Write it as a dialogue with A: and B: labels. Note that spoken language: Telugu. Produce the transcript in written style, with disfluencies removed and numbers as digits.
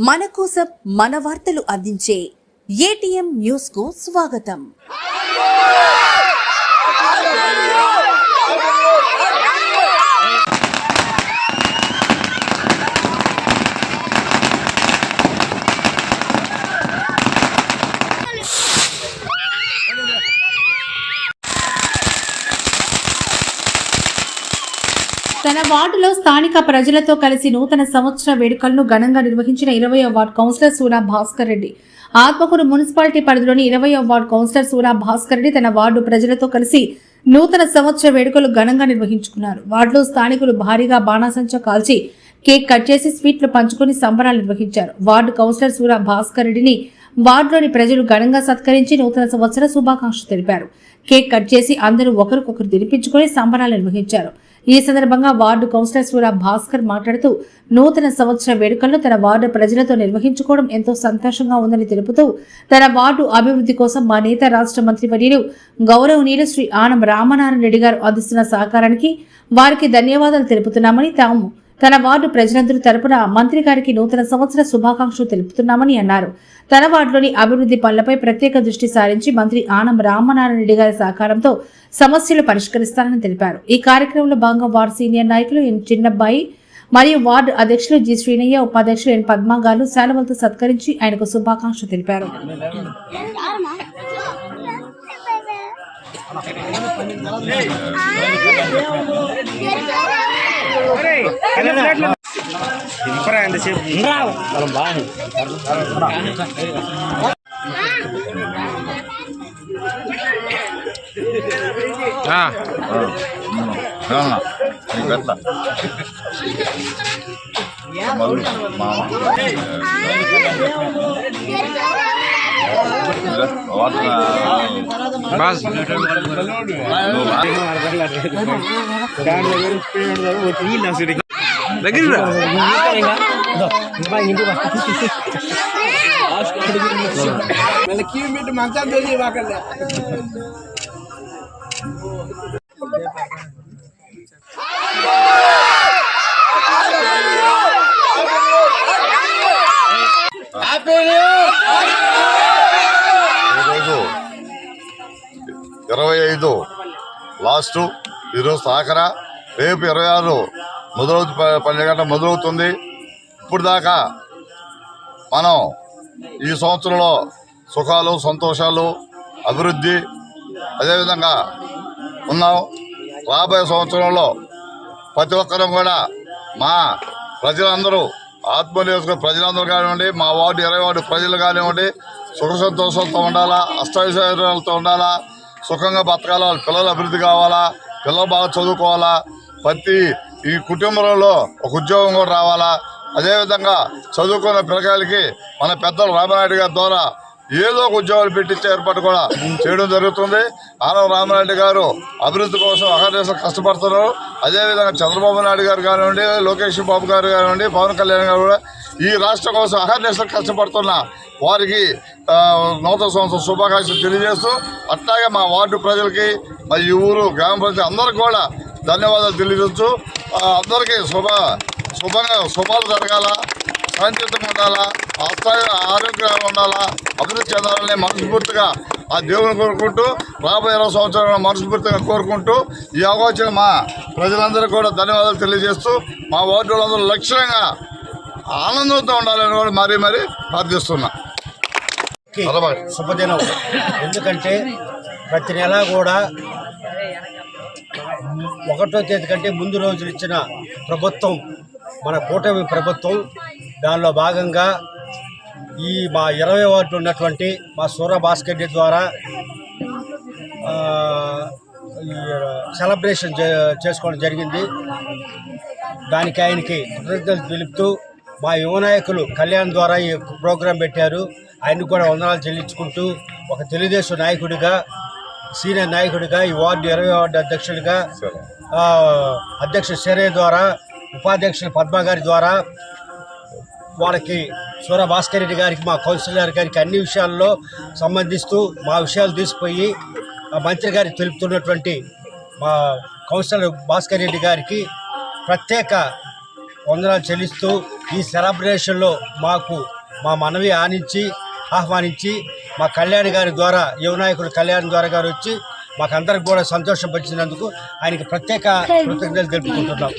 A: మన కోసం మన వార్తలు అందించే ఏటీఎం న్యూస్ కు స్వాగతం.
B: తన వార్డులో స్థానిక ప్రజలతో కలిసి నూతన సంవత్సర వేడుకలను ఘనంగా నిర్వహించిన 20వ ward councillor Sura Bhaskar Reddy. Atmakur municipality పరిధిలోని 20వ వార్డు కౌన్సిలర్ సూరా భాస్కర్ రెడ్డి తన వార్డు ప్రజలతో కలిసి నూతన సంవత్సర వేడుకలు ఘనంగా నిర్వహించుకున్నారు. వార్డులో స్థానికులు భారీగా బాణాసంచా కాల్చి కేక్ కట్ చేసి స్వీట్లు పంచుకుని సంబరాలు నిర్వహించారు. వార్డు కౌన్సిలర్ సూరా భాస్కర్ రెడ్డిని వార్డులోని ప్రజలు ఘనంగా సత్కరించి నూతన సంవత్సర శుభాకాంక్షలు తెలిపారు. కేక్ కట్ చేసి అందరూ ఒకరికొకరు తినిపించుకుని సంబరాలు నిర్వహించారు. ఈ సందర్భంగా వార్డు కౌన్సిలర్ సూరా భాస్కర్ మాట్లాడుతూ నూతన సంవత్సర వేడుకలను తన వార్డు ప్రజలతో నిర్వహించుకోవడం ఎంతో సంతోషంగా ఉందని తెలుపుతూ తన వార్డు అభివృద్ధి కోసం మా నేత రాష్ట్ర మంత్రి వర్యులు గౌరవనీయులు శ్రీ ఆనం రామనారాయణ రెడ్డి గారు అందిస్తున్న సహకారానికి వారికి ధన్యవాదాలు తెలుపుతున్నామని తాము తన వార్డు ప్రజలందరూ తరపున మంత్రి గారికి నూతన సంవత్సర శుభాకాంక్షలు తెలుపుతున్నామని అన్నారు. తన వార్డులోని అభివృద్ధి పనులపై ప్రత్యేక దృష్టి సారించి మంత్రి ఆనం రామనారాయణ రెడ్డి గారి సహకారంతో సమస్యలు పరిష్కరిస్తారని తెలిపారు. ఈ కార్యక్రమంలో భాగంగా వార్డు సీనియర్ నాయకులు ఎన్ చిన్నబ్బాయి మరియు వార్డు అధ్యక్షులు జి శ్రీనయ్య, ఉపాధ్యక్షులు ఎన్ పద్మా గారు శాలువలతో సత్కరించి ఆయనకు శుభాకాంక్షలు తెలిపారు.
C: ఈరోజు 25 లాస్ట్, ఈరోజు సాకరా, రేపు 26 మొదలవుతుంది. ఇప్పుడు దాకా మనం ఈ సంవత్సరంలో సుఖాలు, సంతోషాలు, అభివృద్ధి అదేవిధంగా ఉన్నాం. రాబోయే సంవత్సరంలో ప్రతి ఒక్కరూ కూడా మా ప్రజలందరూ ఆత్మనియోజక ప్రజలందరూ కానివ్వండి, మా వార్డు 20 వార్డు ప్రజలు కానివ్వండి, సుఖ సంతోషాలతో ఉండాలా, అష్టైశ్వర్యాలతో ఉండాలా, సుఖంగా బతకాలా, పిల్లలు అభివృద్ధి కావాలా, పిల్లలు బాగా చదువుకోవాలా, ప్రతి ఈ కుటుంబంలో ఒక ఉద్యోగం కూడా రావాలా. అదేవిధంగా చదువుకున్న పిల్లకాయలకి మన పెద్దలు రామారెడ్డి గారి ద్వారా ఏదో ఒక ఉద్యోగాలు పెట్టించే ఏర్పాటు కూడా చేయడం జరుగుతుంది. ఆనం రామారెడ్డి గారు అభివృద్ధి కోసం అహర్నిశలు కష్టపడుతున్నారు. అదేవిధంగా చంద్రబాబు నాయుడు గారు కానివ్వండి, లోకేష్ బాబు గారు కానివ్వండి, పవన్ కళ్యాణ్ గారు కూడా ఈ రాష్ట్రం కోసం అహర్నిశలు కష్టపడుతున్న వారికి నూతన సంవత్సరం శుభాకాంక్షలు తెలియజేస్తూ, అట్లాగే మా వార్డు ప్రజలకి, మా ఈ ఊరు గ్రామ ప్రజలు అందరికీ కూడా ధన్యవాదాలు తెలియజేస్తూ, అందరికీ శుభాలు జరగాల, శాంతియుతంగా ఉండాలా, ఆరోగ్యంగా ఉండాలా, అభివృద్ధి చెందాలని మనస్ఫూర్తిగా ఆ దేవుని కోరుకుంటూ, రాబోయే 20 సంవత్సరాలు మనస్ఫూర్తిగా కోరుకుంటూ, ఈ అవకాశం మా ప్రజలందరికీ కూడా ధన్యవాదాలు తెలియజేస్తూ, మా వార్డు వాళ్ళందరూ లక్ష్యంగా ఆనందంతో ఉండాలని కూడా మరీ ప్రార్థిస్తున్నా.
D: శుభదినం. ఎందుకంటే ప్రతి నెల కూడా 1వ తేదీ కంటే ముందు రోజులు ఇచ్చిన ప్రభుత్వం మన కూటమి ప్రభుత్వం. దానిలో భాగంగా ఈ మా 20వ వార్డు ఉన్నటువంటి మా సూరా భాస్కర్ రెడ్డి ద్వారా సెలబ్రేషన్ చేసుకోవడం జరిగింది. దానికి ఆయనకి కృతజ్ఞతలు తెలుపుతూ మా యువ నాయకులు కళ్యాణ్ ద్వారా ఈ ప్రోగ్రాం పెట్టారు. ఆయనకు కూడా వందనాలు చెల్లించుకుంటూ, ఒక తెలుగుదేశం నాయకుడిగా, సీనియర్ నాయకుడిగా, ఈ వార్డు 20వ వార్డు అధ్యక్షుడిగా అధ్యక్షుడు శరయ్య ద్వారా, ఉపాధ్యక్షులు పద్మా గారి ద్వారా వాళ్ళకి సూరా భాస్కర్ రెడ్డి గారికి, మా కౌన్సిలర్ గారికి అన్ని విషయాల్లో సంబంధిస్తూ మా విషయాలు తీసుకుపోయి మంత్రి గారికి తెలుపుతున్నటువంటి మా కౌన్సిలర్ భాస్కర్ రెడ్డి గారికి ప్రత్యేక వందనాలు చెల్లిస్తూ ఈ సెలబ్రేషన్లో మాకు మా మనవి ఆహ్వానించి మా కళ్యాణ్ గారి ద్వారా యువనాయకుడు కళ్యాణ్ ద్వారా గారు వచ్చి మాకందరికి కూడా సంతోషం పంచినందుకు ఆయనకి ప్రత్యేక కృతజ్ఞతలు తెలుపుకుంటున్నాం.